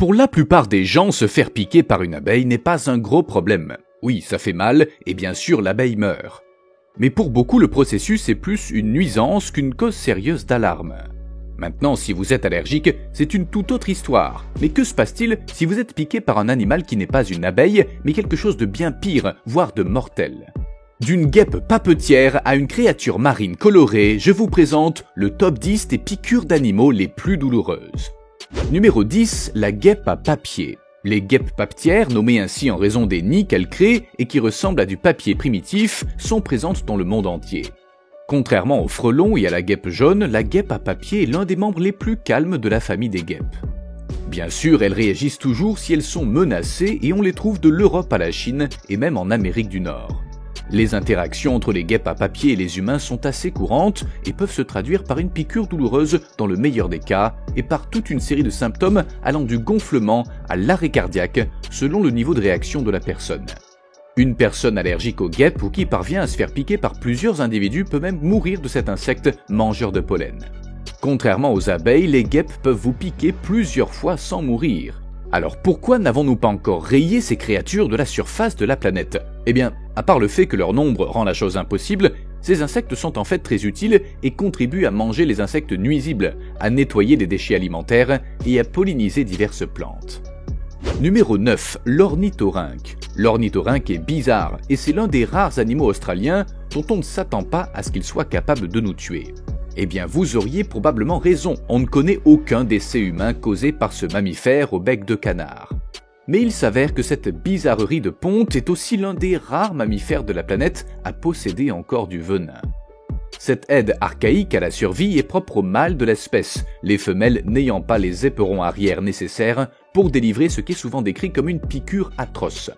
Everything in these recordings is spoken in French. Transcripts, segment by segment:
Pour la plupart des gens, se faire piquer par une abeille n'est pas un gros problème. Oui, ça fait mal, et bien sûr l'abeille meurt. Mais pour beaucoup, le processus est plus une nuisance qu'une cause sérieuse d'alarme. Maintenant, si vous êtes allergique, c'est une toute autre histoire. Mais que se passe-t-il si vous êtes piqué par un animal qui n'est pas une abeille, mais quelque chose de bien pire, voire de mortel ? D'une guêpe papetière à une créature marine colorée, je vous présente le top 10 des piqûres d'animaux les plus douloureuses. Numéro 10, la guêpe à papier. Les guêpes papetières, nommées ainsi en raison des nids qu'elles créent et qui ressemblent à du papier primitif, sont présentes dans le monde entier. Contrairement aux frelons et à la guêpe jaune, la guêpe à papier est l'un des membres les plus calmes de la famille des guêpes. Bien sûr, elles réagissent toujours si elles sont menacées et on les trouve de l'Europe à la Chine et même en Amérique du Nord. Les interactions entre les guêpes à papier et les humains sont assez courantes et peuvent se traduire par une piqûre douloureuse dans le meilleur des cas et par toute une série de symptômes allant du gonflement à l'arrêt cardiaque selon le niveau de réaction de la personne. Une personne allergique aux guêpes ou qui parvient à se faire piquer par plusieurs individus peut même mourir de cet insecte mangeur de pollen. Contrairement aux abeilles, les guêpes peuvent vous piquer plusieurs fois sans mourir. Alors pourquoi n'avons-nous pas encore rayé ces créatures de la surface de la planète ? Eh bien, à part le fait que leur nombre rend la chose impossible, ces insectes sont en fait très utiles et contribuent à manger les insectes nuisibles, à nettoyer les déchets alimentaires et à polliniser diverses plantes. Numéro 9, l'ornithorynque. L'ornithorynque est bizarre et c'est l'un des rares animaux australiens dont on ne s'attend pas à ce qu'il soit capable de nous tuer. Eh bien, vous auriez probablement raison, on ne connaît aucun décès humain causé par ce mammifère au bec de canard. Mais il s'avère que cette bizarrerie de ponte est aussi l'un des rares mammifères de la planète à posséder encore du venin. Cette aide archaïque à la survie est propre aux mâles de l'espèce, les femelles n'ayant pas les éperons arrière nécessaires pour délivrer ce qui est souvent décrit comme une piqûre atroce.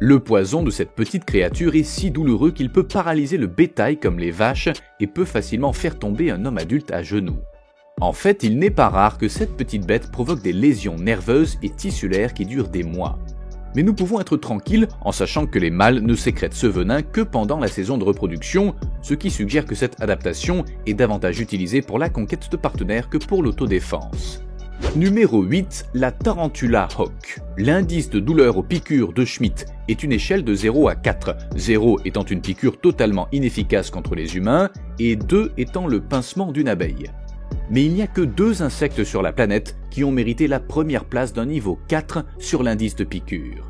Le poison de cette petite créature est si douloureux qu'il peut paralyser le bétail comme les vaches et peut facilement faire tomber un homme adulte à genoux. En fait, il n'est pas rare que cette petite bête provoque des lésions nerveuses et tissulaires qui durent des mois. Mais nous pouvons être tranquilles en sachant que les mâles ne sécrètent ce venin que pendant la saison de reproduction, ce qui suggère que cette adaptation est davantage utilisée pour la conquête de partenaires que pour l'autodéfense. Numéro 8, la Tarantula hawk. L'indice de douleur aux piqûres de Schmidt est une échelle de 0 à 4, 0 étant une piqûre totalement inefficace contre les humains et 2 étant le pincement d'une abeille. Mais il n'y a que 2 insectes sur la planète qui ont mérité la première place d'un niveau 4 sur l'indice de piqûre.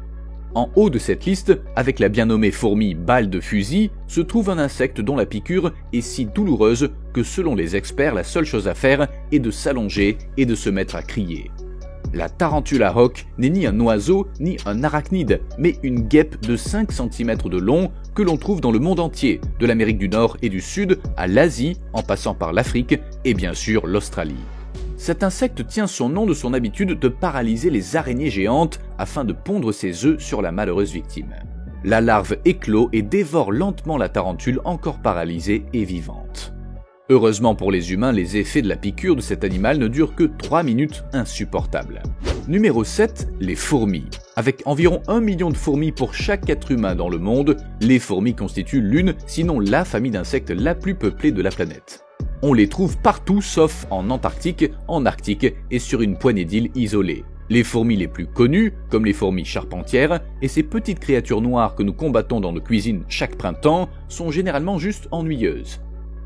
En haut de cette liste, avec la bien nommée fourmi balle de fusil, se trouve un insecte dont la piqûre est si douloureuse que selon les experts, la seule chose à faire est de s'allonger et de se mettre à crier. La Tarantula hawk n'est ni un oiseau ni un arachnide, mais une guêpe de 5 cm de long que l'on trouve dans le monde entier, de l'Amérique du Nord et du Sud à l'Asie, en passant par l'Afrique et bien sûr l'Australie. Cet insecte tient son nom de son habitude de paralyser les araignées géantes afin de pondre ses œufs sur la malheureuse victime. La larve éclot et dévore lentement la tarentule encore paralysée et vivante. Heureusement pour les humains, les effets de la piqûre de cet animal ne durent que 3 minutes insupportables. Numéro 7, les fourmis. Avec environ 1 million de fourmis pour chaque être humain dans le monde, les fourmis constituent l'une, sinon la famille d'insectes la plus peuplée de la planète. On les trouve partout sauf en Antarctique, en Arctique et sur une poignée d'îles isolées. Les fourmis les plus connues, comme les fourmis charpentières, et ces petites créatures noires que nous combattons dans nos cuisines chaque printemps, sont généralement juste ennuyeuses.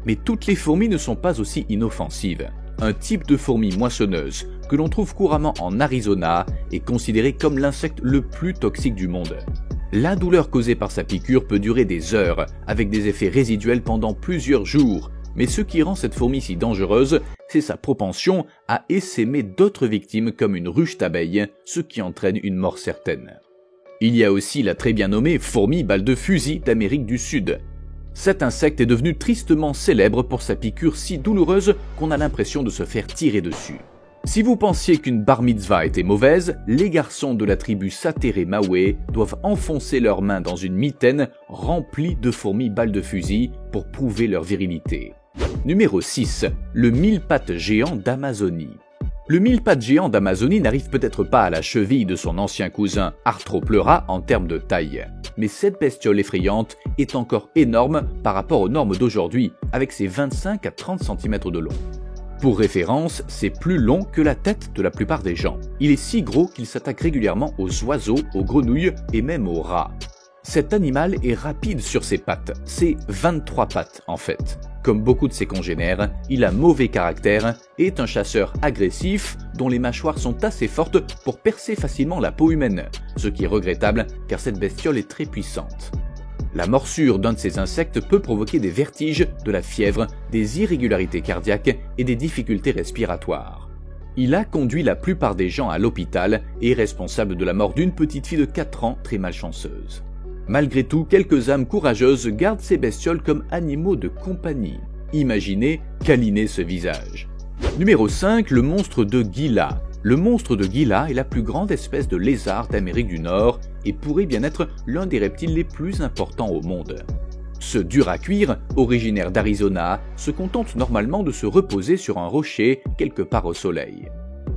Mais toutes les fourmis ne sont pas aussi inoffensives. Un type de fourmi moissonneuse, que l'on trouve couramment en Arizona, est considéré comme l'insecte le plus toxique du monde. La douleur causée par sa piqûre peut durer des heures, avec des effets résiduels pendant plusieurs jours. Mais ce qui rend cette fourmi si dangereuse, c'est sa propension à essaimer d'autres victimes comme une ruche d'abeilles, ce qui entraîne une mort certaine. Il y a aussi la très bien nommée fourmi balle de fusil d'Amérique du Sud. Cet insecte est devenu tristement célèbre pour sa piqûre si douloureuse qu'on a l'impression de se faire tirer dessus. Si vous pensiez qu'une bar mitzvah était mauvaise, les garçons de la tribu Satere Mawe doivent enfoncer leurs mains dans une mitaine remplie de fourmis balles de fusil pour prouver leur virilité. Numéro 6. Le mille-pattes géant d'Amazonie. Le mille-pattes géant d'Amazonie n'arrive peut-être pas à la cheville de son ancien cousin Arthropleura en termes de taille. Mais cette bestiole effrayante est encore énorme par rapport aux normes d'aujourd'hui, avec ses 25 à 30 cm de long. Pour référence, c'est plus long que la tête de la plupart des gens. Il est si gros qu'il s'attaque régulièrement aux oiseaux, aux grenouilles et même aux rats. Cet animal est rapide sur ses pattes, c'est 23 pattes en fait. Comme beaucoup de ses congénères, il a mauvais caractère et est un chasseur agressif dont les mâchoires sont assez fortes pour percer facilement la peau humaine, ce qui est regrettable car cette bestiole est très puissante. La morsure d'un de ces insectes peut provoquer des vertiges, de la fièvre, des irrégularités cardiaques et des difficultés respiratoires. Il a conduit la plupart des gens à l'hôpital et est responsable de la mort d'une petite fille de 4 ans très malchanceuse. Malgré tout, quelques âmes courageuses gardent ces bestioles comme animaux de compagnie. Imaginez câliner ce visage. Numéro 5, le monstre de Gila. Le monstre de Gila est la plus grande espèce de lézard d'Amérique du Nord et pourrait bien être l'un des reptiles les plus importants au monde. Ce dur à cuire, originaire d'Arizona, se contente normalement de se reposer sur un rocher quelque part au soleil.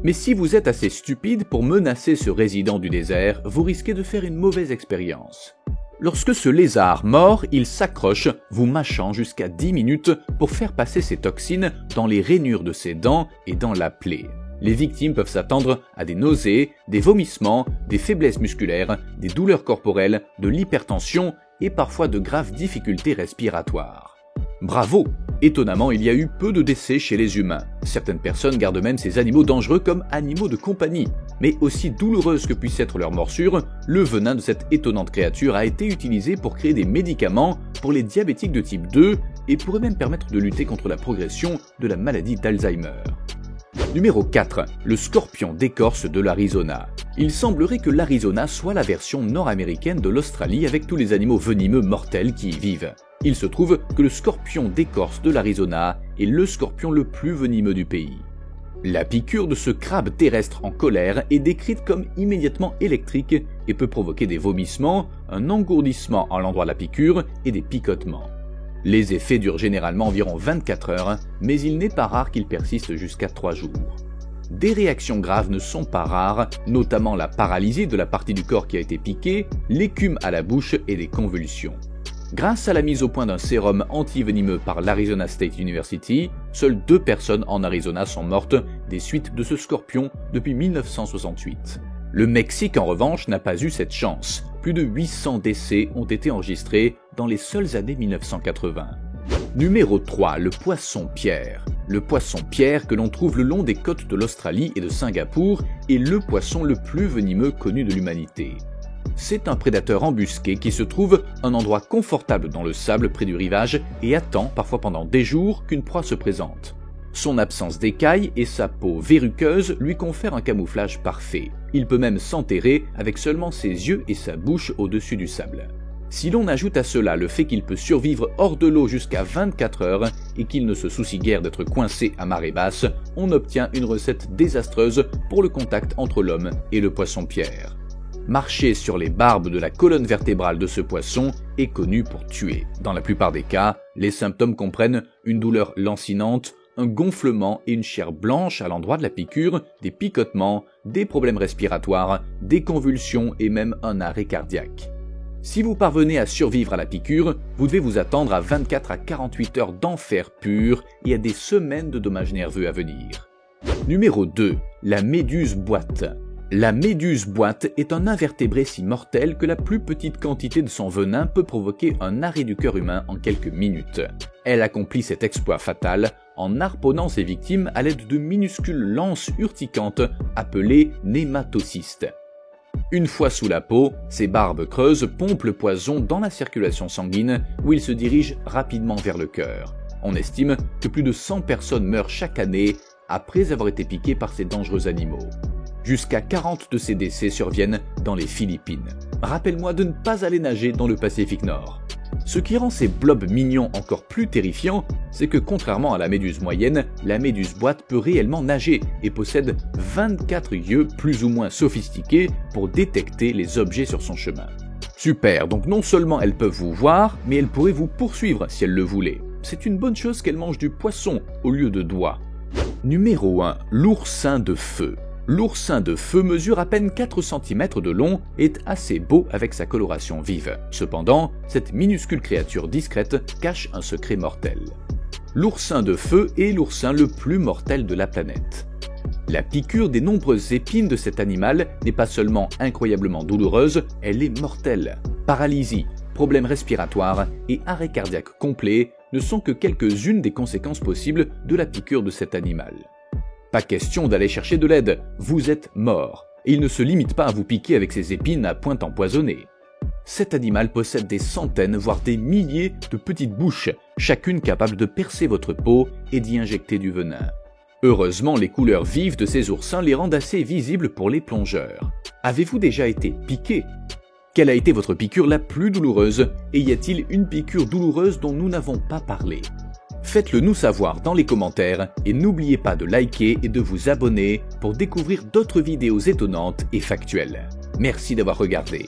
Mais si vous êtes assez stupide pour menacer ce résident du désert, vous risquez de faire une mauvaise expérience. Lorsque ce lézard mord, il s'accroche, vous mâchant jusqu'à 10 minutes pour faire passer ses toxines dans les rainures de ses dents et dans la plaie. Les victimes peuvent s'attendre à des nausées, des vomissements, des faiblesses musculaires, des douleurs corporelles, de l'hypertension et parfois de graves difficultés respiratoires. Bravo! Étonnamment, il y a eu peu de décès chez les humains. Certaines personnes gardent même ces animaux dangereux comme animaux de compagnie. Mais aussi douloureuse que puisse être leur morsure, le venin de cette étonnante créature a été utilisé pour créer des médicaments pour les diabétiques de type 2 et pourrait même permettre de lutter contre la progression de la maladie d'Alzheimer. Numéro 4. Le scorpion d'écorce de l'Arizona. Il semblerait que l'Arizona soit la version nord-américaine de l'Australie avec tous les animaux venimeux mortels qui y vivent. Il se trouve que le scorpion d'écorce de l'Arizona est le scorpion le plus venimeux du pays. La piqûre de ce crabe terrestre en colère est décrite comme immédiatement électrique et peut provoquer des vomissements, un engourdissement à l'endroit de la piqûre et des picotements. Les effets durent généralement environ 24 heures, mais il n'est pas rare qu'ils persistent jusqu'à 3 jours. Des réactions graves ne sont pas rares, notamment la paralysie de la partie du corps qui a été piquée, l'écume à la bouche et des convulsions. Grâce à la mise au point d'un sérum anti-venimeux par l'Arizona State University, seules 2 personnes en Arizona sont mortes des suites de ce scorpion depuis 1968. Le Mexique, en revanche, n'a pas eu cette chance. Plus de 800 décès ont été enregistrés dans les seules années 1980. Numéro 3, le poisson-pierre. Le poisson-pierre que l'on trouve le long des côtes de l'Australie et de Singapour est le poisson le plus venimeux connu de l'humanité. C'est un prédateur embusqué qui se trouve un endroit confortable dans le sable près du rivage et attend, parfois pendant des jours, qu'une proie se présente. Son absence d'écailles et sa peau verruqueuse lui confèrent un camouflage parfait. Il peut même s'enterrer avec seulement ses yeux et sa bouche au-dessus du sable. Si l'on ajoute à cela le fait qu'il peut survivre hors de l'eau jusqu'à 24 heures et qu'il ne se soucie guère d'être coincé à marée basse, on obtient une recette désastreuse pour le contact entre l'homme et le poisson-pierre. Marcher sur les barbes de la colonne vertébrale de ce poisson est connu pour tuer. Dans la plupart des cas, les symptômes comprennent une douleur lancinante, un gonflement et une chair blanche à l'endroit de la piqûre, des picotements, des problèmes respiratoires, des convulsions et même un arrêt cardiaque. Si vous parvenez à survivre à la piqûre, vous devez vous attendre à 24 à 48 heures d'enfer pur et à des semaines de dommages nerveux à venir. Numéro 2. La méduse boîte. La méduse boîte est un invertébré si mortel que la plus petite quantité de son venin peut provoquer un arrêt du cœur humain en quelques minutes. Elle accomplit cet exploit fatal en harponnant ses victimes à l'aide de minuscules lances urticantes appelées nématocystes. Une fois sous la peau, ces barbes creuses pompent le poison dans la circulation sanguine où il se dirige rapidement vers le cœur. On estime que plus de 100 personnes meurent chaque année après avoir été piquées par ces dangereux animaux. Jusqu'à 40 de ces décès surviennent dans les Philippines. Rappelle-moi de ne pas aller nager dans le Pacifique Nord. Ce qui rend ces blobs mignons encore plus terrifiants, c'est que contrairement à la méduse moyenne, la méduse boîte peut réellement nager et possède 24 yeux plus ou moins sophistiqués pour détecter les objets sur son chemin. Super, donc non seulement elles peuvent vous voir, mais elles pourraient vous poursuivre si elles le voulaient. C'est une bonne chose qu'elles mangent du poisson au lieu de doigts. Numéro 1. L'oursin de feu. L'oursin de feu mesure à peine 4 cm de long et est assez beau avec sa coloration vive. Cependant, cette minuscule créature discrète cache un secret mortel. l'oursin de feu est l'oursin le plus mortel de la planète. La piqûre des nombreuses épines de cet animal n'est pas seulement incroyablement douloureuse, elle est mortelle. Paralysie, problèmes respiratoires et arrêt cardiaque complet ne sont que quelques-unes des conséquences possibles de la piqûre de cet animal. Pas question d'aller chercher de l'aide, vous êtes mort. Et il ne se limite pas à vous piquer avec ses épines à pointe empoisonnée. Cet animal possède des centaines, voire des milliers de petites bouches, chacune capable de percer votre peau et d'y injecter du venin. Heureusement, les couleurs vives de ces oursins les rendent assez visibles pour les plongeurs. Avez-vous déjà été piqué ? Quelle a été votre piqûre la plus douloureuse ? Et y a-t-il une piqûre douloureuse dont nous n'avons pas parlé ? Faites-le nous savoir dans les commentaires et n'oubliez pas de liker et de vous abonner pour découvrir d'autres vidéos étonnantes et factuelles. Merci d'avoir regardé.